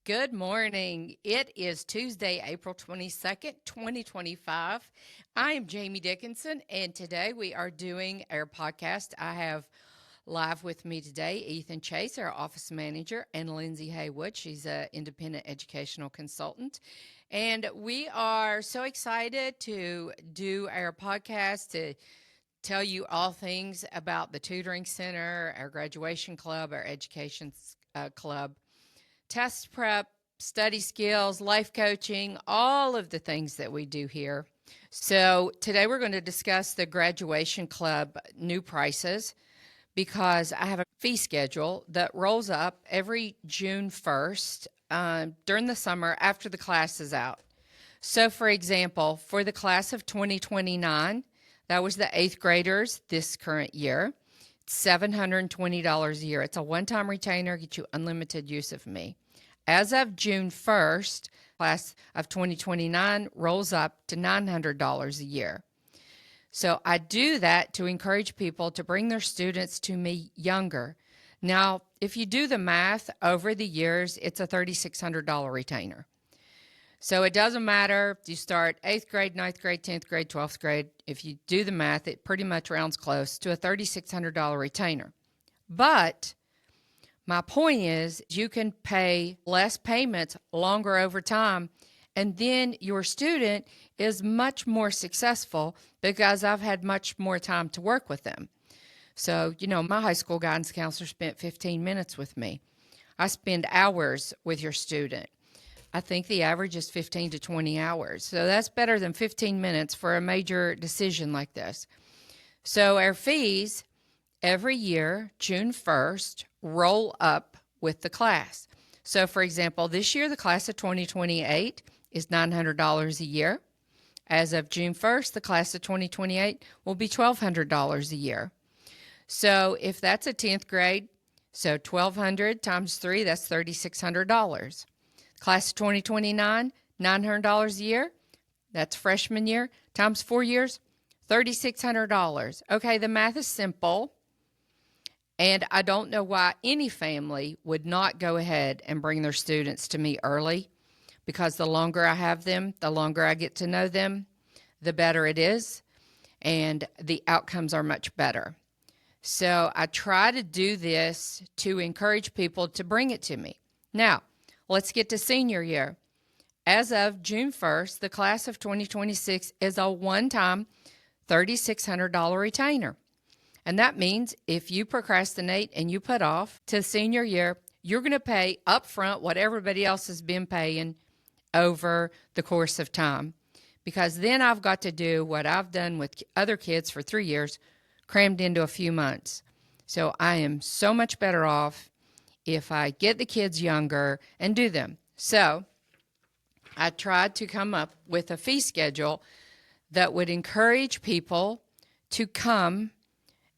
Good morning. It is Tuesday, April 22nd, 2025. I am Jamie Dickenson, and today we are doing our podcast. I have live with me today Ethan Chase, our office manager, and Lindsay Haywood. She's an independent educational consultant. And we are so excited to do our podcast to tell you all things about the tutoring center, our graduation club, our education club, test prep, study skills, life coaching, all of the things that we do here. So today we're going to discuss the graduation club new prices because I have a fee schedule that rolls up every June 1st during the summer after the class is out. So for example, for the class of 2029, that was the 8th graders this current year, $720 a year. It's a one-time retainer, get you unlimited use of me. As of June 1st, class of 2029 rolls up to $900 a year. So I do that to encourage people to bring their students to me younger. Now, if you do the math over the years, it's a $3,600 retainer. So it doesn't matter if you start 8th grade, 9th grade, 10th grade, 12th grade. If you do the math, it pretty much rounds close to a $3,600 retainer. But my point is you can pay less payments longer over time, and then your student is much more successful because I've had much more time to work with them. So, my high school guidance counselor spent 15 minutes with me. I spend hours with your student. I think the average is 15 to 20 hours. So that's better than 15 minutes for a major decision like this. So our fees every year, June 1st, roll up with the class. So for example, this year, the class of 2028 is $900 a year. As of June 1st, the class of 2028 will be $1,200 a year. So if that's a 10th grade, so $1,200 times 3, that's $3,600. Class of 2029, $900 a year. That's freshman year times 4 years, $3,600. Okay, the math is simple. And I don't know why any family would not go ahead and bring their students to me early, because the longer I have them, the longer I get to know them, the better it is, and the outcomes are much better. So I try to do this to encourage people to bring it to me. Now, let's get to senior year. As of June 1st, the class of 2026 is a one-time $3,600 retainer. And that means if you procrastinate and you put off to senior year, you're going to pay upfront what everybody else has been paying over the course of time. Because then I've got to do what I've done with other kids for 3 years, crammed into a few months. So I am so much better off if I get the kids younger and do them. So I tried to come up with a fee schedule that would encourage people to come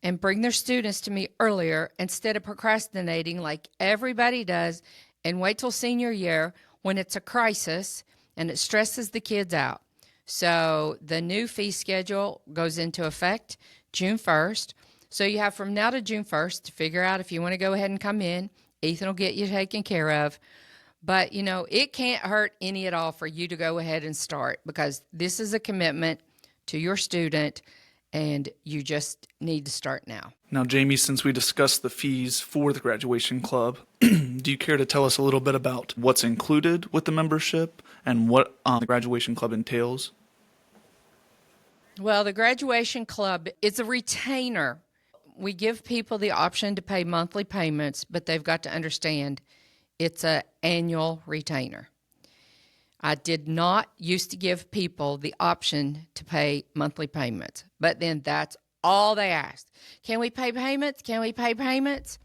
and bring their students to me earlier instead of procrastinating like everybody does and wait till senior year when it's a crisis and it stresses the kids out. So the new fee schedule goes into effect June 1st. So you have from now to June 1st to figure out if you want to go ahead and come in. Ethan will get you taken care of. But, it can't hurt any at all for you to go ahead and start, because this is a commitment to your student, and you just need to start now. Now, Jamie, since we discussed the fees for the graduation club, do you care to tell us a little bit about what's included with the membership and what the graduation club entails? Well, the graduation club is a retainer. We give people the option to pay monthly payments, but they've got to understand it's an annual retainer. I did not used to give people the option to pay monthly payments, but then that's all they asked. Can we pay payments? Can we pay payments?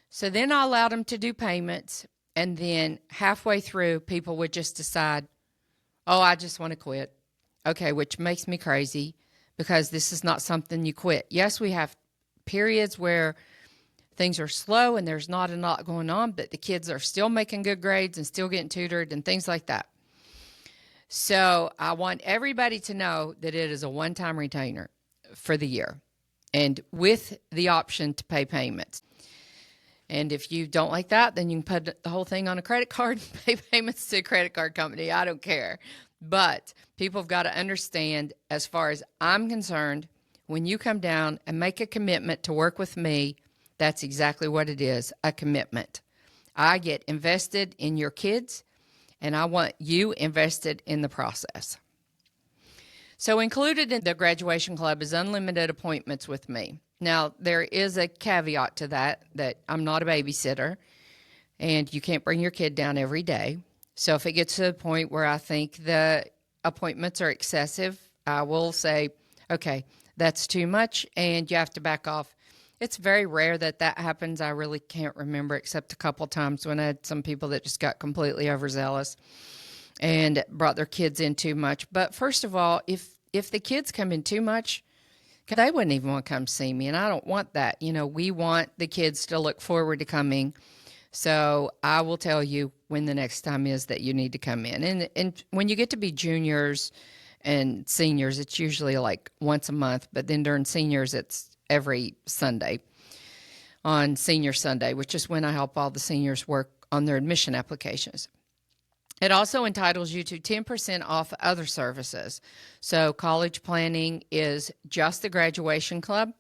So then I allowed them to do payments, and then halfway through, people would just decide, oh, I just want to quit. Okay, which makes me crazy, because this is not something you quit. Yes, we have periods where things are slow and there's not a lot going on, but the kids are still making good grades and still getting tutored and things like that. So I want everybody to know that it is a one-time retainer for the year, and with the option to pay payments. And if you don't like that, then you can put the whole thing on a credit card and pay payments to a credit card company. I don't care. But people have got to understand, as far as I'm concerned, when you come down and make a commitment to work with me, that's exactly what it is, a commitment. I get invested in your kids, and I want you invested in the process. So included in the graduation club is unlimited appointments with me. Now, there is a caveat to that I'm not a babysitter, and you can't bring your kid down every day. So if it gets to the point where I think the appointments are excessive, I will say, okay, that's too much, and you have to back off. It's very rare that happens. I really can't remember, except a couple times when I had some people that just got completely overzealous and brought their kids in too much. But first of all, if the kids come in too much, they wouldn't even want to come see me, and I don't want that. We want the kids to look forward to coming. So I will tell you when the next time is that you need to come in. And when you get to be juniors and seniors, it's usually like once a month, but then during seniors, it's every Sunday on Senior Sunday, which is when I help all the seniors work on their admission applications. It also entitles you to 10% off other services. So college planning is just the graduation club,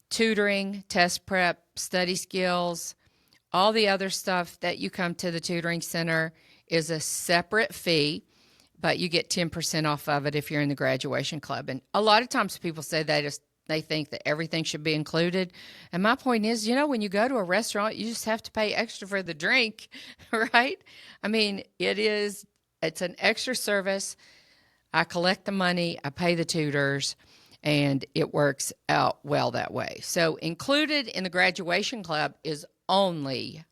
tutoring, test prep, study skills, all the other stuff that you come to the tutoring center is a separate fee, but you get 10% off of it if you're in the graduation club. And a lot of times people say they think that everything should be included. And my point is, when you go to a restaurant, you just have to pay extra for the drink, right? I mean, it's an extra service. I collect the money, I pay the tutors, and it works out well that way. So included in the graduation club is only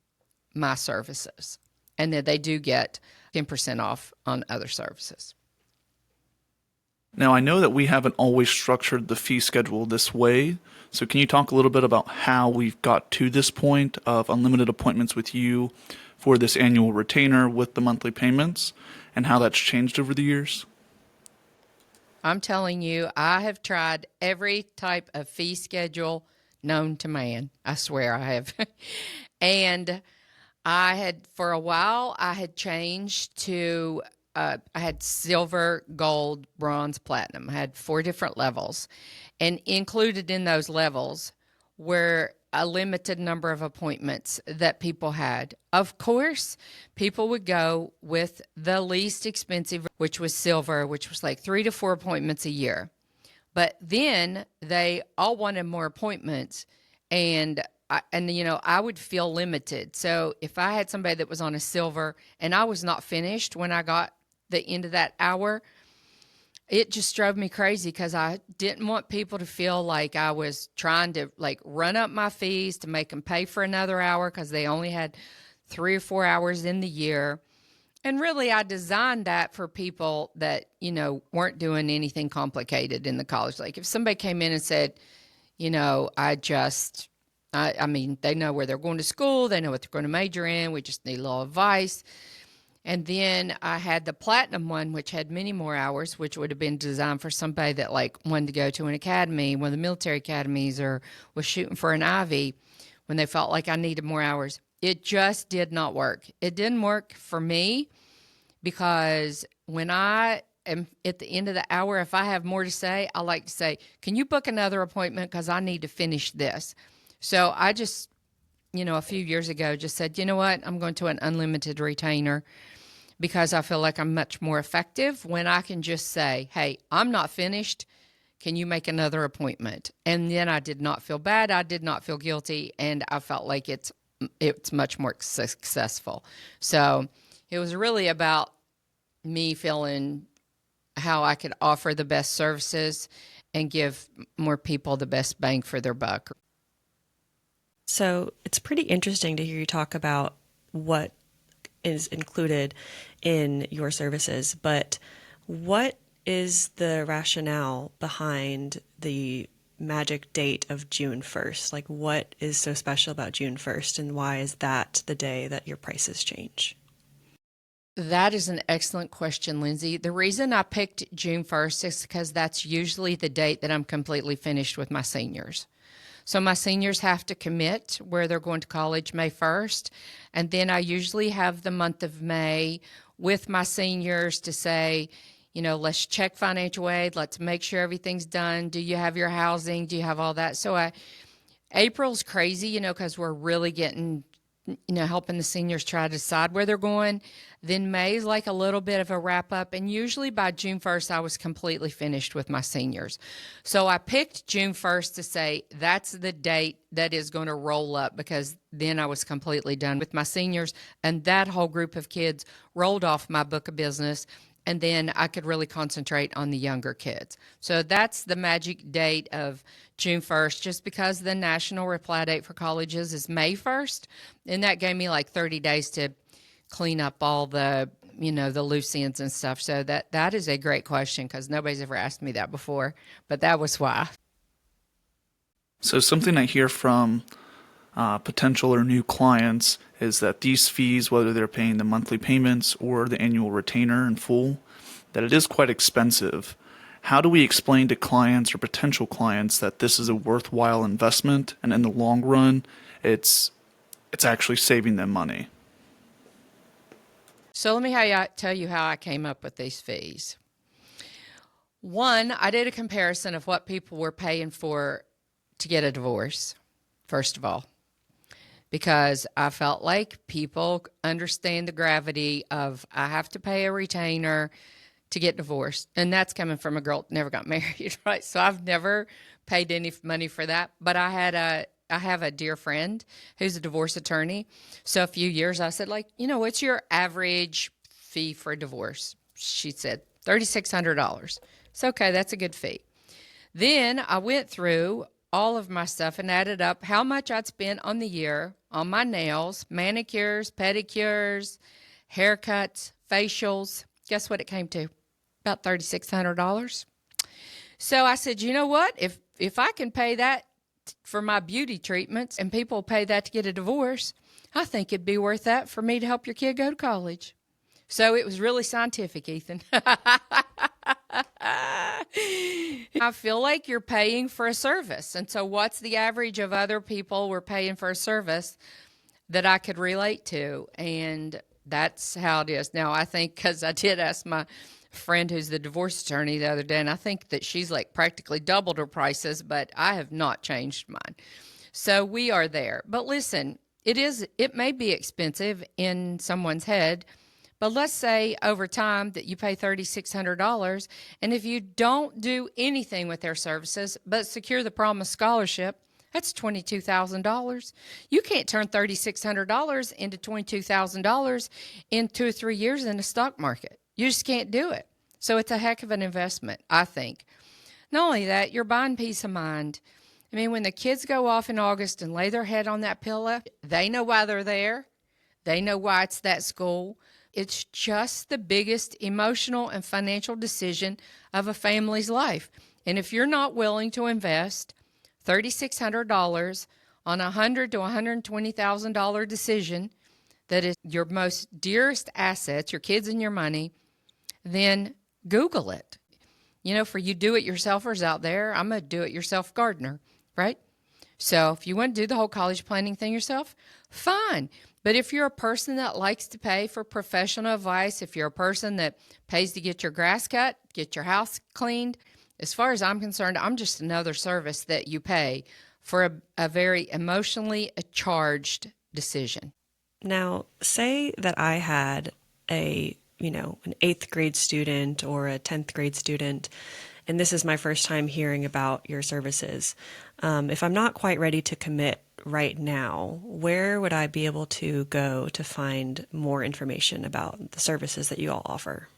my services, and then they do get 10% off on other services. Now, I know that we haven't always structured the fee schedule this way, so can you talk a little bit about how we've got to this point of unlimited appointments with you for this annual retainer with the monthly payments, and how that's changed over the years? I'm telling you, I have tried every type of fee schedule known to man. I swear I have. And for a while, I had changed to, I had silver, gold, bronze, platinum. I had 4 different levels. And included in those levels were a limited number of appointments that people had. Of course, people would go with the least expensive, which was silver, which was like 3 to 4 appointments a year. But then they all wanted more appointments, and I would feel limited. So if I had somebody that was on a silver and I was not finished when I got the end of that hour, it just drove me crazy because I didn't want people to feel like I was trying to run up my fees to make them pay for another hour because they only had 3 or 4 hours in the year. And really, I designed that for people that, weren't doing anything complicated in the college. Like if somebody came in and said, I mean, they know where they're going to school, they know what they're going to major in, we just need a little advice. And then I had the platinum one, which had many more hours, which would have been designed for somebody that wanted to go to an academy, one of the military academies, or was shooting for an Ivy when they felt like I needed more hours. It just did not work. It didn't work for me because when I am at the end of the hour, if I have more to say, I like to say, can you book another appointment because I need to finish this? So I just, a few years ago just said, you know what, I'm going to an unlimited retainer because I feel like I'm much more effective when I can just say, hey, I'm not finished. Can you make another appointment? And then I did not feel bad. I did not feel guilty. And I felt like it's much more successful. So it was really about me feeling how I could offer the best services and give more people the best bang for their buck. So it's pretty interesting to hear you talk about what is included in your services, but what is the rationale behind the magic date of June 1st? Like, what is so special about June 1st, and why is that the day that your prices change? That is an excellent question, Lindsay. The reason I picked June 1st is because that's usually the date that I'm completely finished with my seniors. So my seniors have to commit where they're going to college May 1st. And then I usually have the month of May with my seniors to say, let's check financial aid. Let's make sure everything's done. Do you have your housing? Do you have all that? So April's crazy, because we're really getting, helping the seniors try to decide where they're going. Then May's like a little bit of a wrap up. And usually by June 1st, I was completely finished with my seniors. So I picked June 1st to say that's the date that is going to roll up, because then I was completely done with my seniors. And that whole group of kids rolled off my book of business. And then I could really concentrate on the younger kids. So that's the magic date of June 1st, just because the national reply date for colleges is May 1st. And that gave me like 30 days to clean up all the, the loose ends and stuff. So that is a great question, because nobody's ever asked me that before, but that was why. So something I hear from potential or new clients is that these fees, whether they're paying the monthly payments or the annual retainer in full, that it is quite expensive. How do we explain to clients or potential clients that this is a worthwhile investment, and in the long run, it's actually saving them money? So let me tell you how I came up with these fees. One, I did a comparison of what people were paying for to get a divorce, first of all, because I felt like people understand the gravity of I have to pay a retainer to get divorced. And that's coming from a girl that never got married, right? So I've never paid any money for that. But I have a dear friend who's a divorce attorney. So a few years I said, what's your average fee for a divorce? She said, $3,600. It's okay. That's a good fee. Then I went through all of my stuff and added up how much I'd spent on the year on my nails, manicures, pedicures, haircuts, facials. Guess what it came to? About $3,600. So I said, you know what? If I can pay that for my beauty treatments and people pay that to get a divorce, I think it'd be worth that for me to help your kid go to college. So it was really scientific, Ethan. I feel like you're paying for a service. And so what's the average of other people were paying for a service that I could relate to? And that's how it is. Now, I think, because I did ask my friend who's the divorce attorney the other day, and I think that she's like practically doubled her prices, but I have not changed mine. So we are there. But listen, it may be expensive in someone's head, but let's say over time that you pay $3,600, and if you don't do anything with their services but secure the promised scholarship, that's $22,000. You can't turn $3,600 into $22,000 in 2 or 3 years in the stock market. You just can't do it. So it's a heck of an investment, I think. Not only that, you're buying peace of mind. I mean, when the kids go off in August and lay their head on that pillow, they know why they're there. They know why it's that school. It's just the biggest emotional and financial decision of a family's life. And if you're not willing to invest $3,600 on a $100,000 to $120,000 decision that is your most dearest assets, your kids and your money, then Google it. For you do-it-yourselfers out there, I'm a do-it-yourself gardener, right? So if you want to do the whole college planning thing yourself, fine. But if you're a person that likes to pay for professional advice, if you're a person that pays to get your grass cut, get your house cleaned, as far as I'm concerned, I'm just another service that you pay for a very emotionally charged decision. Now, say that I had an 8th grade student or a 10th grade student, and this is my first time hearing about your services. If I'm not quite ready to commit right now, where would I be able to go to find more information about the services that you all offer?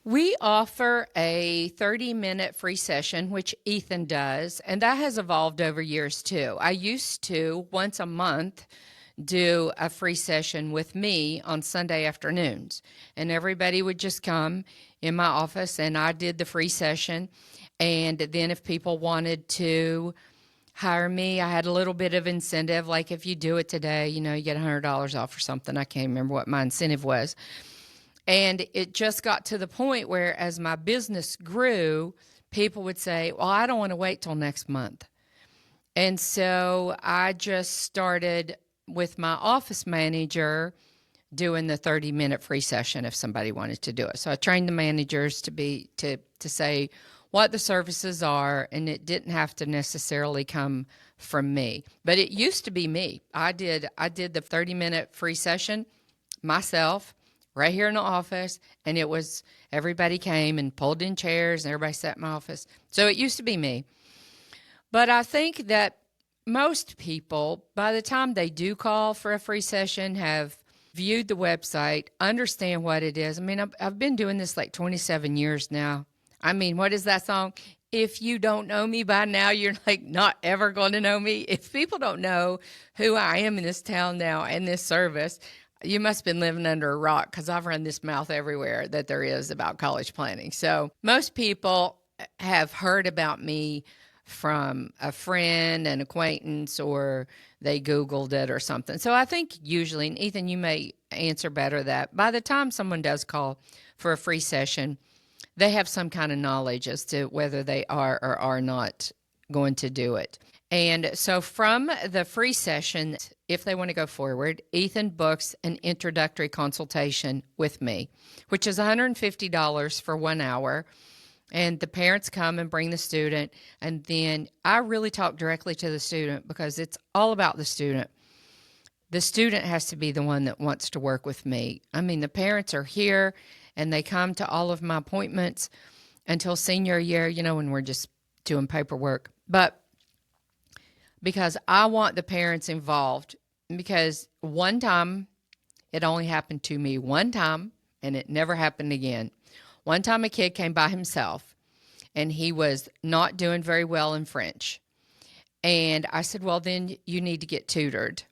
We offer a 30-minute free session, which Ethan does, and that has evolved over years too. I used to, once a month, do a free session with me on Sunday afternoons, and everybody would just come in my office, and I did the free session. And then if people wanted to hire me, I had a little bit of incentive, like if you do it today, you get $100 off or something. I can't remember what my incentive was. And it just got to the point where, as my business grew, people would say, well, I don't want to wait till next month. And so I just started with my office manager doing the 30-minute free session if somebody wanted to do it. So I trained the managers to say what the services are, and it didn't have to necessarily come from me. But it used to be me. I did the 30-minute free session myself right here in the office, and it was everybody came and pulled in chairs and everybody sat in my office. So it used to be me. But I think that most people, by the time they do call for a free session, have viewed the website, understand what it is. I mean, I've been doing this like 27 years now. I mean, what is that song? If you don't know me by now, you're like not ever going to know me. If people don't know who I am in this town now and this service, you must have been living under a rock, because I've run this mouth everywhere that there is about college planning. So most people have heard about me from a friend, an acquaintance, or they Googled it or something. So I think usually, and Ethan, you may answer better, that by the time someone does call for a free session, they have some kind of knowledge as to whether they are or are not going to do it. And so from the free session, if they want to go forward, Ethan books an introductory consultation with me, which is $150 for 1 hour. And the parents come and bring the student, and then I really talk directly to the student because it's all about the student. The student has to be the one that wants to work with me. I mean, the parents are here, and they come to all of my appointments until senior year, when we're just doing paperwork. But because I want the parents involved, because one time, it only happened to me one time, and it never happened again. One time a kid came by himself, and he was not doing very well in French. And I said, well, then you need to get tutored.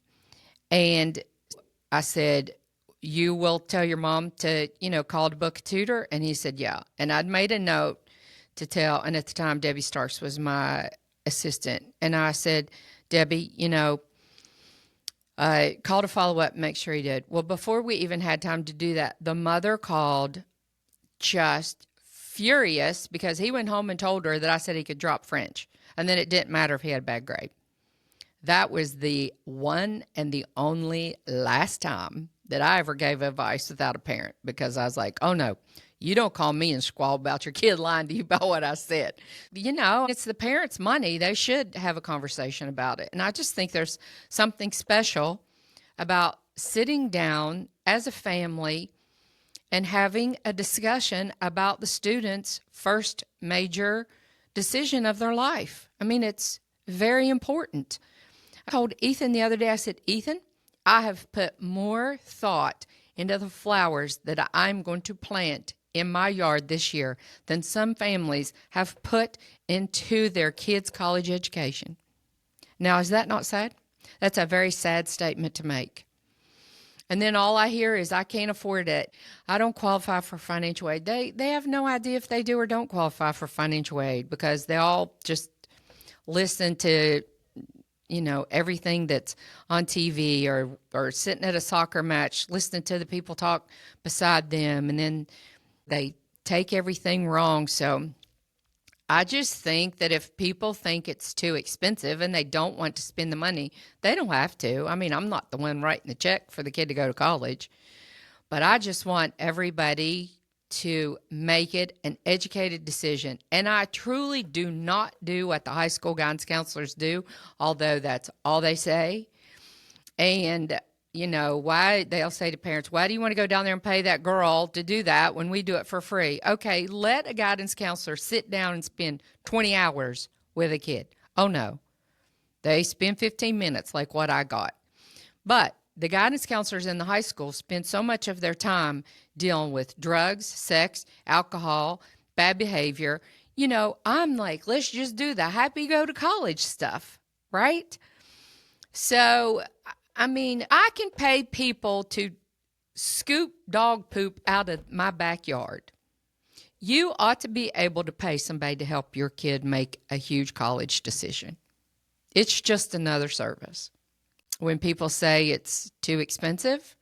And I said, you will tell your mom to, call to book a tutor? And he said, yeah. And I'd made a note to tell, and at the time, Debbie Starks was my assistant. And I said, Debbie, call to follow up, make sure he did. Well, before we even had time to do that, the mother called just furious because he went home and told her that I said he could drop French, and then it didn't matter if he had a bad grade. That was the one and the only last time that I ever gave advice without a parent, because I was like, oh no, you don't call me and squall about your kid lying to you about what I said. It's the parents' money. They should have a conversation about it. And I just think there's something special about sitting down as a family and having a discussion about the student's first major decision of their life. I mean, it's very important. I told Ethan the other day, I said, Ethan, I have put more thought into the flowers that I'm going to plant in my yard this year than some families have put into their kids' college education. Now, is that not sad? That's a very sad statement to make. And then all I hear is, I can't afford it. I don't qualify for financial aid. They have no idea if they do or don't qualify for financial aid, because they all just listen to, everything that's on TV, or sitting at a soccer match, listening to the people talk beside them, and then they take everything wrong. So I just think that if people think it's too expensive and they don't want to spend the money, they don't have to. I mean, I'm not the one writing the check for the kid to go to college, but I just want everybody to make it an educated decision. And I truly do not do what the high school guidance counselors do, although that's all they say. And why they'll say to parents, why do you want to go down there and pay that girl to do that when we do it for free? Okay, let a guidance counselor sit down and spend 20 hours with a kid. Oh no, they spend 15 minutes like what I got. But the guidance counselors in the high school spend so much of their time dealing with drugs, sex, alcohol, bad behavior. I'm like, let's just do the happy go to college stuff, right? So I mean, I can pay people to scoop dog poop out of my backyard. You ought to be able to pay somebody to help your kid make a huge college decision. It's just another service. When people say it's too expensive,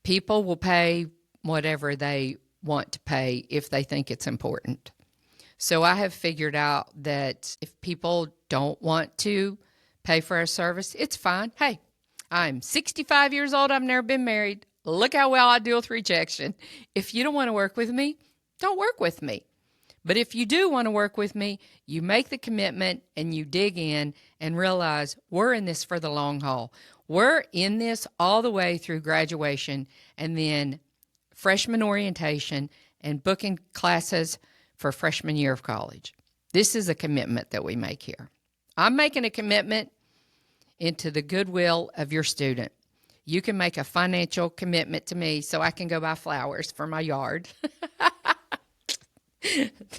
people will pay whatever they want to pay if they think it's important. So I have figured out that if people don't want to pay for a service, it's fine. Hey, I'm 65 years old. I've never been married. Look how well I deal with rejection. If you don't want to work with me, don't work with me. But if you do want to work with me, you make the commitment and you dig in and realize we're in this for the long haul. We're in this all the way through graduation and then freshman orientation and booking classes for freshman year of college. This is a commitment that we make here. I'm making a commitment into the goodwill of your student. You can make a financial commitment to me so I can go buy flowers for my yard.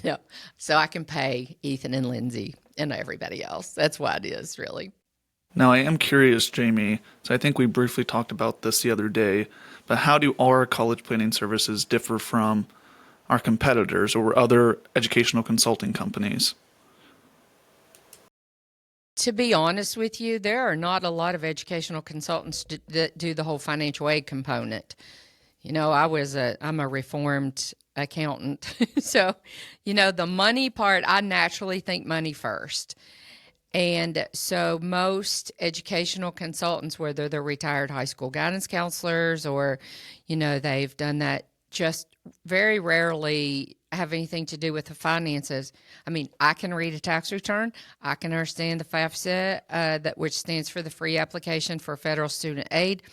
No, so I can pay Ethan and Lindsay and everybody else. That's what it is, really. Now, I am curious, Jamie, so I think we briefly talked about this the other day, but how do our college planning services differ from our competitors or other educational consulting companies? To be honest with you, there are not a lot of educational consultants that do the whole financial aid component. You know, I'm a reformed accountant. So, you know, the money part, I naturally think money first. And so most educational consultants, whether they're retired high school guidance counselors or, you know, they've done that, just very rarely have anything to do with the finances. I mean, I can read a tax return. I can understand the FAFSA, that which stands for the free application for federal student aid.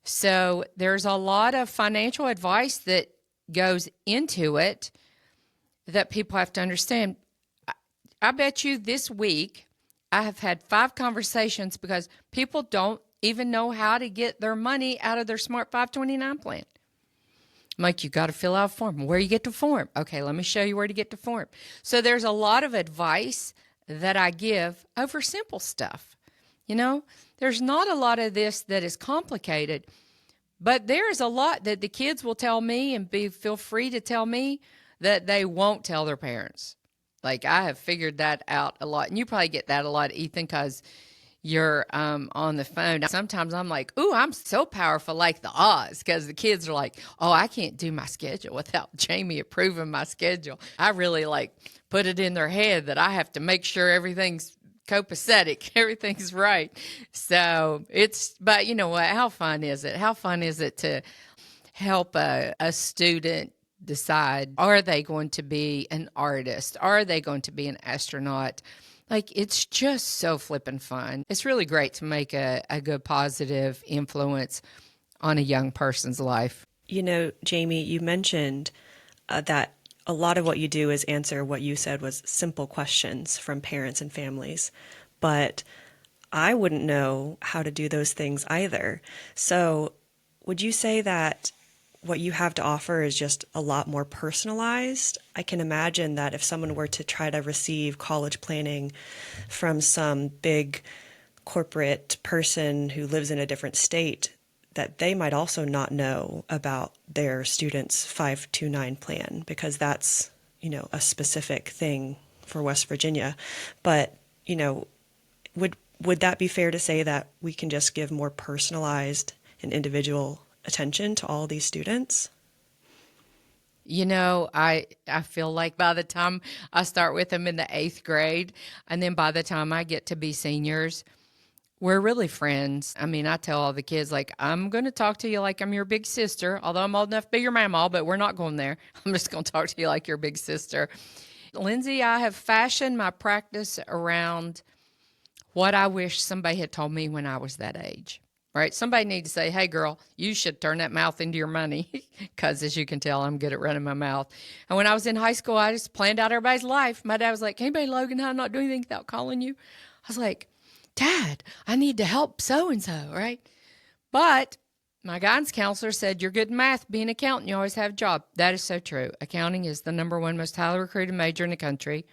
So there's a lot of financial advice that goes into it that people have to understand. I bet you this week I have had 5 conversations because people don't even know how to get their money out of their Smart 529 plan. I'm like, you got to fill out a form. Where you get the form? Okay, let me show you where to get the form. So there's a lot of advice that I give over simple stuff. You know, there's not a lot of this that is complicated, but there is a lot that the kids will tell me and feel free to tell me that they won't tell their parents. Like, I have figured that out a lot. And you probably get that a lot, Ethan, because you're on the phone. Sometimes I'm like, ooh, I'm so powerful like the Oz, because the kids are like, oh, I can't do my schedule without Jamie approving my schedule. I really like put it in their head that I have to make sure everything's copacetic, everything's right. So but you know what? How fun is it? How fun is it to help a student decide, are they going to be an artist? Are they going to be an astronaut? Like, it's just so flippin' fun. It's really great to make a good positive influence on a young person's life. You know, Jamie, you mentioned that a lot of what you do is answer what you said was simple questions from parents and families. But I wouldn't know how to do those things either. So would you say that what you have to offer is just a lot more personalized? I can imagine that if someone were to try to receive college planning from some big corporate person who lives in a different state, that they might also not know about their student's 529 plan, because that's, you know, a specific thing for West Virginia. But, you know, would that be fair to say that we can just give more personalized and individual attention to all these students? You know, I feel like by the time I start with them in the 8th grade, and then by the time I get to be seniors, we're really friends. I mean, I tell all the kids, like, I'm going to talk to you like I'm your big sister, although I'm old enough to be your mama, but we're not going there. I'm just going to talk to you like your big sister. Lindsay, I have fashioned my practice around what I wish somebody had told me when I was that age. Right? Somebody needs to say, hey, girl, you should turn that mouth into your money, because as you can tell, I'm good at running my mouth. And when I was in high school, I just planned out everybody's life. My dad was like, anybody, Logan, how not doing anything without calling you? I was like, Dad, I need to help so-and-so, right? But my guidance counselor said, you're good in math. Being an accountant, you always have a job. That is so true. Accounting is the #1 most highly recruited major in the country.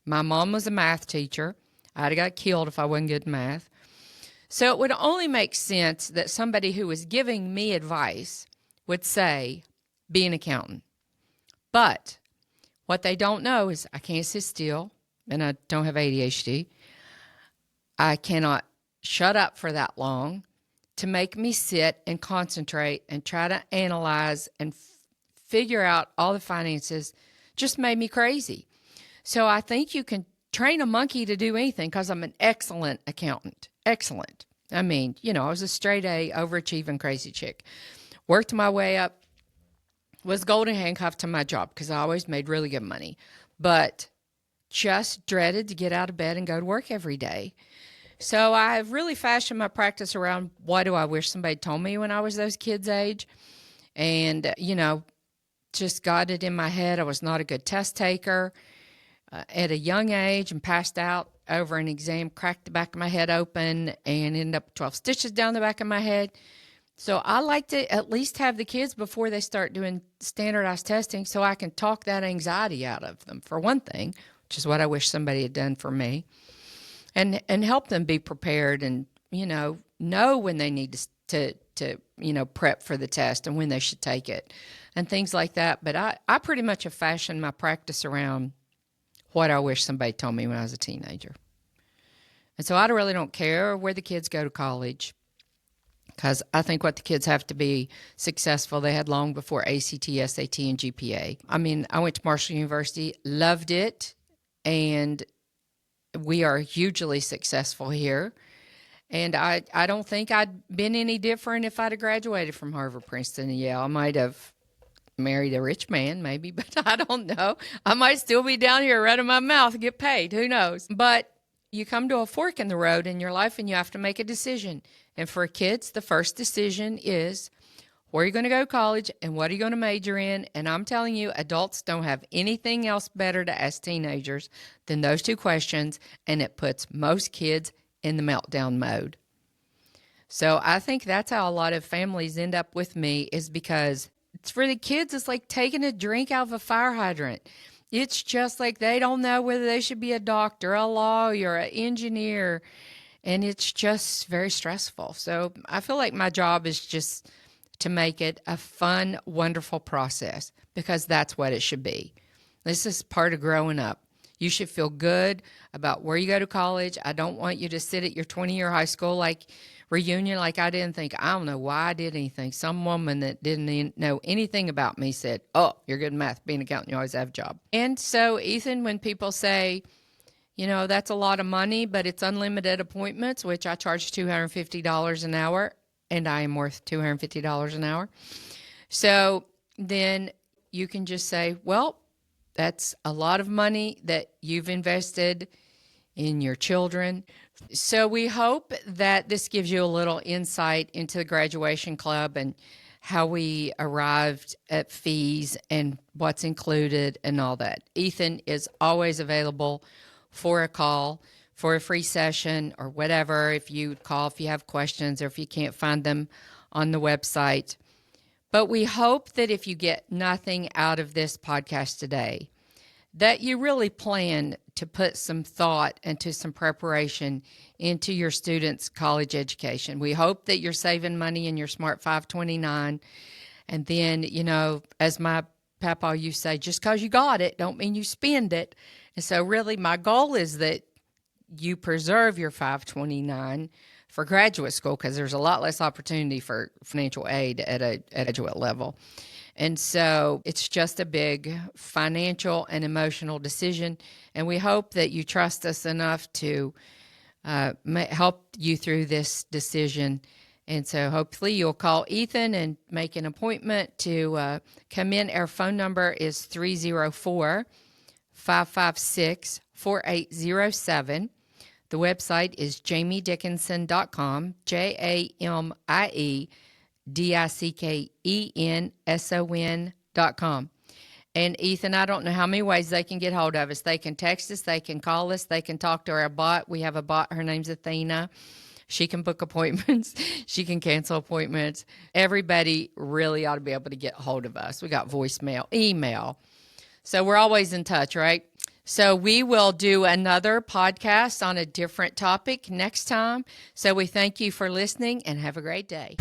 My mom was a math teacher. I'd have got killed if I wasn't good in math. So it would only make sense that somebody who was giving me advice would say, be an accountant. But what they don't know is I can't sit still, and I don't have ADHD. I cannot shut up for that long. To make me sit and concentrate and try to analyze and figure out all the finances just made me crazy. So I think you can train a monkey to do anything because I'm an excellent accountant. Excellent. I mean, I was a straight A, overachieving crazy chick. Worked my way up, was golden handcuffed to my job because I always made really good money, but just dreaded to get out of bed and go to work every day. So I've really fashioned my practice around what do I wish somebody told me when I was those kids' age. And, just got it in my head. I was not a good test taker at a young age and passed out over an exam, cracked the back of my head open and ended up with 12 stitches down the back of my head. So I like to at least have the kids before they start doing standardized testing so I can talk that anxiety out of them, for one thing, which is what I wish somebody had done for me, and help them be prepared and, know when they need to prep for the test and when they should take it and things like that. But I pretty much have fashioned my practice around what I wish somebody told me when I was a teenager. And so I really don't care where the kids go to college because I think what the kids have to be successful, they had long before ACT, SAT, and GPA. I mean, I went to Marshall University, loved it, and we are hugely successful here. And I don't think I'd been any different if I'd have graduated from Harvard, Princeton, and Yale. I might have married a rich man, maybe, but I don't know. I might still be down here running my mouth and get paid. Who knows? But you come to a fork in the road in your life and you have to make a decision. And for kids, the first decision is where are you going to go to college and what are you going to major in? And I'm telling you, adults don't have anything else better to ask teenagers than those two questions, and it puts most kids in the meltdown mode. So I think that's how a lot of families end up with me, is because it's for the kids, it's like taking a drink out of a fire hydrant. It's just like they don't know whether they should be a doctor, a lawyer, an engineer, and it's just very stressful. So I feel like my job is just to make it a fun, wonderful process, because that's what it should be. This is part of growing up. You should feel good about where you go to college. I don't want you to sit at your 20-year high school reunion like I didn't think. I don't know why I did anything. Some woman that didn't know anything about me said, oh, you're good at math. Being an accountant, you always have a job. And so, Ethan, when people say, that's a lot of money, but it's unlimited appointments, which I charge $250 an hour, and I am worth $250 an hour. So then you can just say, well, that's a lot of money that you've invested in your children. So we hope that this gives you a little insight into the graduation club and how we arrived at fees and what's included and all that. Ethan is always available for a call, for a free session or whatever. If you call, if you have questions or if you can't find them on the website. But we hope that if you get nothing out of this podcast today, that you really plan to put some thought into some preparation into your students' college education. We hope that you're saving money in your Smart 529. And then, as my papa used to say, just because you got it don't mean you spend it. And so really my goal is that you preserve your 529 for graduate school, because there's a lot less opportunity for financial aid at a graduate level. And so it's just a big financial and emotional decision. And we hope that you trust us enough to help you through this decision. And so hopefully you'll call Ethan and make an appointment to come in. Our phone number is 304-556-4807. The website is jamiedickenson.com, JamiedIckenson.com. And Ethan, I don't know how many ways they can get hold of us. They can text us, they can call us, they can talk to our bot. We have a bot, her name's Athena. She can book appointments. She can cancel appointments. Everybody really ought to be able to get hold of us. We got voicemail, email. So we're always in touch, right? So we will do another podcast on a different topic next time. So we thank you for listening and have a great day.